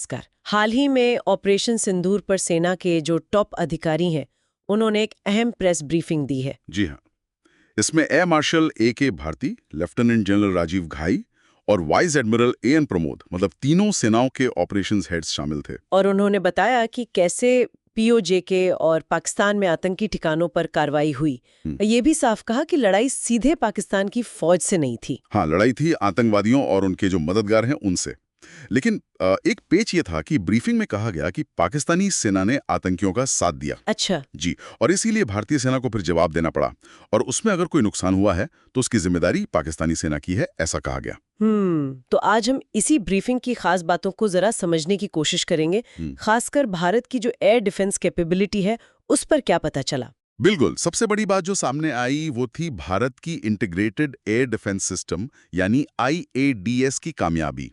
नमस्कार। हाल ही में ऑपरेशन सिंदूर पर सेना के जो टॉप अधिकारी हैं, उन्होंने एक अहम प्रेस ब्रीफिंग दी है। जी हाँ। इसमें air marshal A K. Bharti, lieutenant general Rajiv Ghai और वाइस एडमिरल ए.एन. प्रमोद मतलब तीनों सेनाओं के ऑपरेशंस हेड्स शामिल थे। और उन्होंने बताया कि कैसे पीओजे और पाकिस्तान में आतंकी ठिकानों पर कार्रवाई हुई। ये भी साफ कहा कि लड़ाई सीधे पाकिस्तान की फौज से नहीं थी। हाँ, लड़ाई थी आतंकवादियों और उनके जो मददगार हैं उनसे। लेकिन एक पेच ये था कि ब्रीफिंग में कहा गया कि पाकिस्तानी सेना ने आतंकियों का साथ दिया। अच्छा। जी, और इसीलिए भारतीय सेना को फिर जवाब देना पड़ा और उसमें अगर कोई नुकसान हुआ है तो उसकी जिम्मेदारी पाकिस्तानी सेना की है, ऐसा कहा गया। तो आज हम इसी ब्रीफिंग की खास बातों को जरा समझने की कोशिश करेंगे। खासकर भारत की जो एयर डिफेंस कैपेबिलिटी है, उस पर क्या पता चला। बिल्कुल, सबसे बड़ी बात जो सामने आई वो थी भारत की इंटीग्रेटेड एयर डिफेंस सिस्टम यानी IADS की कामयाबी।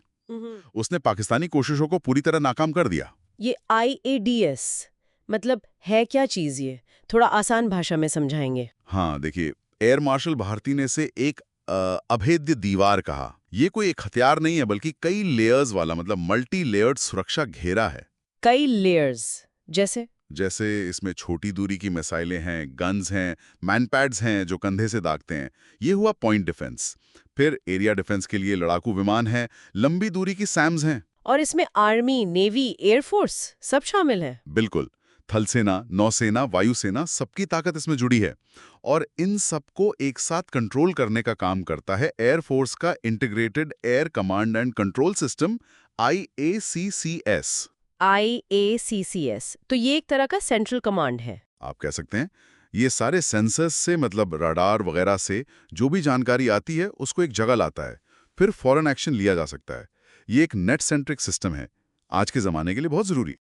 उसने पाकिस्तानी कोशिशों को पूरी तरह नाकाम कर दिया। ये IADS मतलब है क्या चीज, ये थोड़ा आसान भाषा में समझाएंगे। हाँ, देखिए, एयर मार्शल भारती ने इसे एक अभेद्य दीवार कहा। ये कोई एक हथियार नहीं है बल्कि कई लेयर्स वाला मतलब मल्टी लेयर्ड सुरक्षा घेरा है। कई लेयर्स जैसे? जैसे इसमें छोटी दूरी की मिसाइलें हैं, गन्स हैं, मैनपैड्स हैं जो कंधे से दागते हैं। ये हुआ पॉइंट डिफेंस। फिर एरिया डिफेंस के लिए लड़ाकू विमान हैं, लंबी दूरी की सैम्स हैं। और इसमें आर्मी, नेवी, एयरफोर्स सब शामिल है। बिल्कुल, थल सेना, नौसेना, वायुसेना सबकी ताकत इसमें जुड़ी है और इन सबको एक साथ कंट्रोल करने का काम करता है एयरफोर्स का integrated air command and control system IACCS। IACCS तो ये एक तरह का सेंट्रल कमांड है। आप कह सकते हैं ये सारे सेंसर्स से मतलब रडार वगैरह से जो भी जानकारी आती है उसको एक जगह लाता है, फिर फौरन एक्शन लिया जा सकता है। ये एक नेट सेंट्रिक सिस्टम है, आज के जमाने के लिए बहुत जरूरी।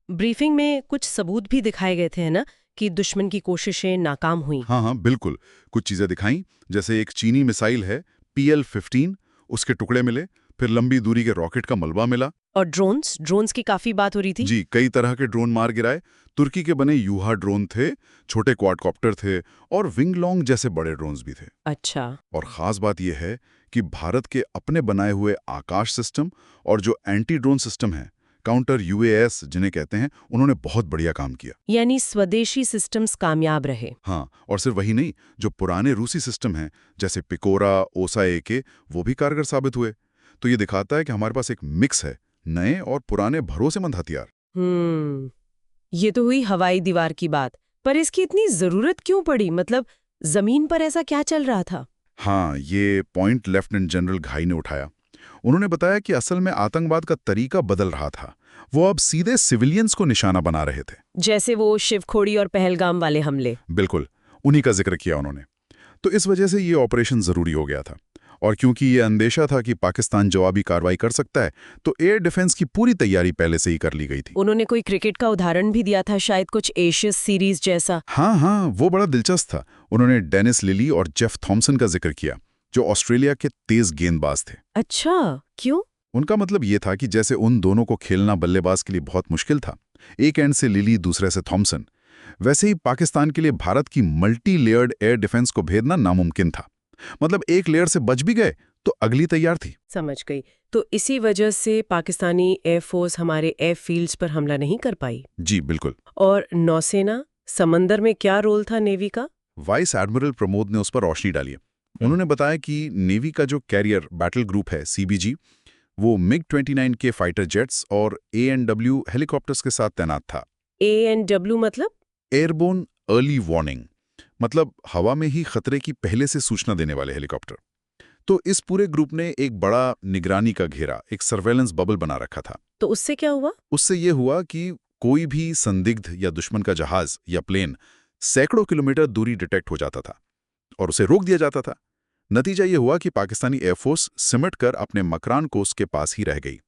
ब्रीफिंग में कुछ सबूत भी दिखाए गए थे, है ना, कि दुश्मन की कोशिशें नाकाम हुई। हाँ हाँ बिल्कुल, कुछ चीजें दिखाई। जैसे एक चीनी मिसाइल है PL-15, उसके टुकड़े मिले, फिर लंबी दूरी के रॉकेट का मलबा मिला। और ड्रोन्स की काफी बात हो रही थी। जी, कई तरह के ड्रोन मार गिराए। तुर्की के बने यूहा ड्रोन थे, छोटे क्वाडकॉप्टर थे और विंग लॉन्ग जैसे बड़े ड्रोन्स भी थे। अच्छा। और खास बात यह है कि भारत के अपने बनाए हुए आकाश सिस्टम और जो एंटी ड्रोन सिस्टम है, काउंटर UAS जिन्हें कहते हैं, उन्होंने बहुत बढ़िया काम किया। यानी स्वदेशी सिस्टम्स कामयाब रहे। हाँ, और सिर्फ वही नहीं, जो पुराने रूसी सिस्टम हैं जैसे पिकोरा, ओसा AK, वो भी कारगर साबित हुए। तो ये दिखाता है कि हमारे पास एक मिक्स है, नए और पुराने भरोसेमंद हथियार। ये तो हुई हवाई दीवार की बात, पर इसकी इतनी जरूरत क्यों पड़ी? मतलब जमीन पर ऐसा क्या चल रहा था? हाँ, ये पॉइंट लेफ्टिनेंट जनरल घाई ने उठाया। उन्होंने बताया कि असल में आतंकवाद का तरीका बदल रहा था। वो अब सीधे सिविलियंस को निशाना बना रहे थे। जैसे वो शिवखोड़ी और पहलगाम वाले हमले। बिल्कुल, उन्हीं का जिक्र किया उन्होंने। तो इस वजह से ये ऑपरेशन जरूरी हो गया था। और क्योंकि ये अंदेशा था कि पाकिस्तान जवाबी कार्रवाई कर सकता है, तो एयर डिफेंस की पूरी तैयारी पहले से ही कर ली गई थी। उन्होंने कोई क्रिकेट का उदाहरण भी दिया था, शायद कुछ एशियस सीरीज जैसा। हाँ हाँ, वो बड़ा दिलचस्प था। उन्होंने डेनिस लिली और जेफ थॉम्सन का जिक्र किया, जो ऑस्ट्रेलिया के तेज गेंदबाज थे। अच्छा, क्यों? उनका मतलब ये था कि जैसे उन दोनों को खेलना बल्लेबाज के लिए बहुत मुश्किल था, एक एंड से लिली, दूसरे से थॉम्सन, वैसे ही पाकिस्तान के लिए भारत की मल्टी लेयर्ड एयर डिफेंस को भेदना नामुमकिन था। मतलब एक लेयर से बच भी गए तो अगली तैयार थी। समझ गई। तो इसी वजह से पाकिस्तानी एयरफोर्स हमारे एयरफील्ड्स पर हमला नहीं कर पाई। जी बिल्कुल। और नौसेना, समंदर में क्या रोल था नेवी का? वाइस एडमिरल प्रमोद ने उस पर रोशनी डाली। उन्होंने बताया कि नेवी का जो कैरियर बैटल ग्रुप है CBG, वो MiG-29 के फाइटर जेट्स और ANW हेलीकॉप्टर्स के साथ तैनात था। ANW मतलब? एयरबोर्न अर्ली वार्निंग, मतलब हवा में ही खतरे की पहले से सूचना देने वाले हेलीकॉप्टर। तो इस पूरे ग्रुप ने एक बड़ा निगरानी का घेरा, एक सर्वेलेंस बबल बना रखा था। तो उससे क्या हुआ? उससे ये हुआ कि कोई भी संदिग्ध या दुश्मन का जहाज या प्लेन सैकड़ों किलोमीटर दूरी डिटेक्ट हो जाता था और उसे रोक दिया जाता था। नतीजा ये हुआ कि पाकिस्तानी एयरफोर्स सिमट कर अपने मकरान कोस्ट के पास ही रह गई।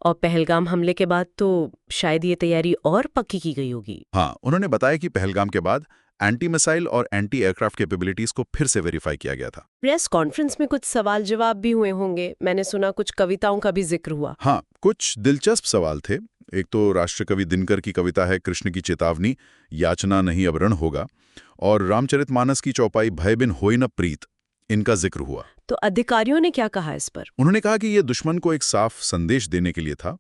और पहलगाम हमले के बाद तो शायद ये तैयारी और पक्की की गई होगी। हाँ, उन्होंने बताया कि पहलगाम के बाद एंटी मिसाइल और एंटी एयरक्राफ्ट कैपेबिलिटीज को फिर से वेरीफाई किया गया था। प्रेस कॉन्फ्रेंस में कुछ सवाल जवाब भी हुए होंगे, मैंने सुना कुछ कविताओं का भी जिक्र हुआ। हाँ, कुछ दिलचस्प सवाल थे। एक तो राष्ट्रकवि दिनकर की कविता है कृष्ण की चेतावनी, याचना नहीं अब रण होगा, और रामचरितमानस की चौपाई भय बिन होई न प्रीत, इनका जिक्र हुआ। तो अधिकारियों ने क्या कहा इस पर? उन्होंने कहा कि यह दुश्मन को एक साफ संदेश देने के लिए था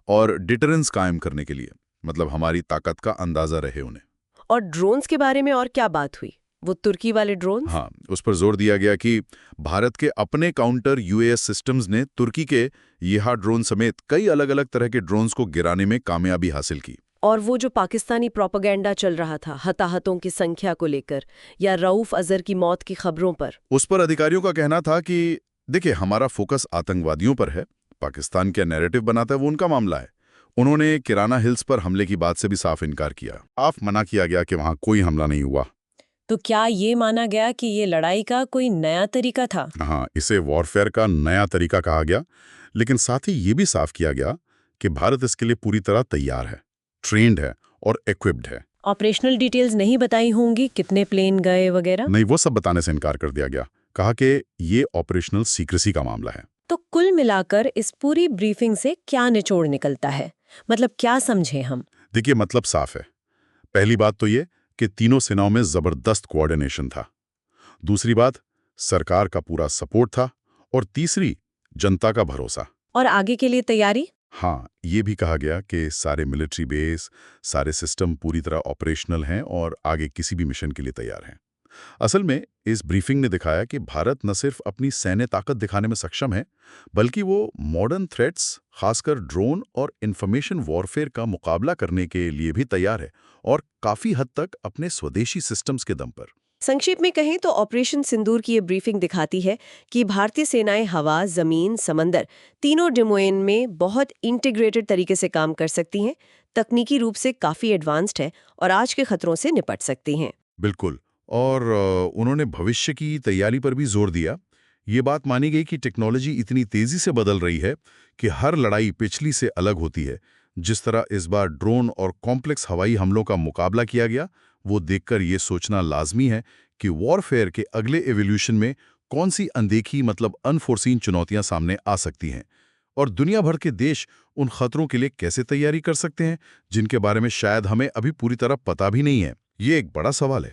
और डिटरेंस कायम करने के लिए, मतलब हमारी ताकत का अंदाजा रहे उन्हें। और ड्रोन्स के बारे में और क्या बात हुई? वो तुर्की वाले ड्रोन्स? हाँ, उस पर जोर दिया गया कि भारत के अपने काउंटर यूएस सिस्टम्स ने तुर्की के यहा ड्रोन समेत कई अलग-अलग तरह के ड्रोन्स को गिराने में कामयाबी हासिल की। और वो जो पाकिस्तानी प्रोपेगेंडा चल रहा था हताहतों की संख्या को लेकर या रऊफ अजहर की मौत की खबरों पर, उस पर अधिकारियों का कहना था कि देखिए, हमारा फोकस आतंकवादियों पर है, पाकिस्तान क्या नैरेटिव बनाता है वो उनका मामला है। उन्होंने किराना हिल्स पर हमले की बात से भी साफ इनकार किया। साफ मना किया गया कि वहां कोई हमला नहीं हुआ। तो क्या ये माना गया कि ये लड़ाई का कोई नया तरीका था? हाँ, इसे वॉरफेयर का नया तरीका कहा गया, लेकिन साथ ही ये भी साफ किया गया कि भारत इसके लिए पूरी तरह तैयार है, ट्रेंड है और इक्विप्ड है। ऑपरेशनल डिटेल्स नहीं बताई होंगी, कितने प्लेन गए वगैरह? नहीं, वो सब बताने से इनकार कर दिया गया। कहा कि ये ऑपरेशनल सीक्रेसी का मामला है। तो कुल मिलाकर इस पूरी ब्रीफिंग से क्या निचोड़ निकलता है? मतलब क्या समझे हम? देखिए, मतलब साफ है। पहली बात तो ये कि तीनों सेनाओं में जबरदस्त कोऑर्डिनेशन था। दूसरी बात, सरकार का पूरा सपोर्ट था। और तीसरी, जनता का भरोसा। और आगे के लिए तैयारी? हाँ, ये भी कहा गया कि सारे मिलिट्री बेस, सारे सिस्टम पूरी तरह ऑपरेशनल हैं और आगे किसी भी मिशन के लिए तैयार हैं। असल में इस ब्रीफिंग ने दिखाया कि भारत न सिर्फ अपनी सैन्य ताकत दिखाने में सक्षम है, बल्कि वो मॉडर्न थ्रेट्स, खासकर ड्रोन और इंफॉर्मेशन वॉरफेयर का मुकाबला करने के लिए भी तैयार है, और काफी हद तक अपने स्वदेशी सिस्टम्स के दम पर। संक्षेप में कहें तो ऑपरेशन सिंदूर की ये ब्रीफिंग दिखाती है कि भारतीय सेनाएं हवा, जमीन, समंदर तीनों डोमेन में बहुत इंटीग्रेटेड तरीके से काम कर सकती हैं, तकनीकी रूप से काफी एडवांस्ड है और आज के खतरों से निपट सकती हैं। बिल्कुल। और उन्होंने भविष्य की तैयारी पर भी जोर दिया। ये बात मानी गई कि टेक्नोलॉजी इतनी तेजी से बदल रही है कि हर लड़ाई पिछली से अलग होती है। जिस तरह इस बार ड्रोन और कॉम्प्लेक्स हवाई हमलों का मुकाबला किया गया, वो देखकर ये सोचना लाजमी है कि वॉरफेयर के अगले एवोल्यूशन में कौन सी अनदेखी, मतलब अनफोर्सीन चुनौतियां सामने आ सकती हैं, और दुनिया भर के देश उन खतरों के लिए कैसे तैयारी कर सकते हैं जिनके बारे में शायद हमें अभी पूरी तरह पता भी नहीं है। ये एक बड़ा सवाल है।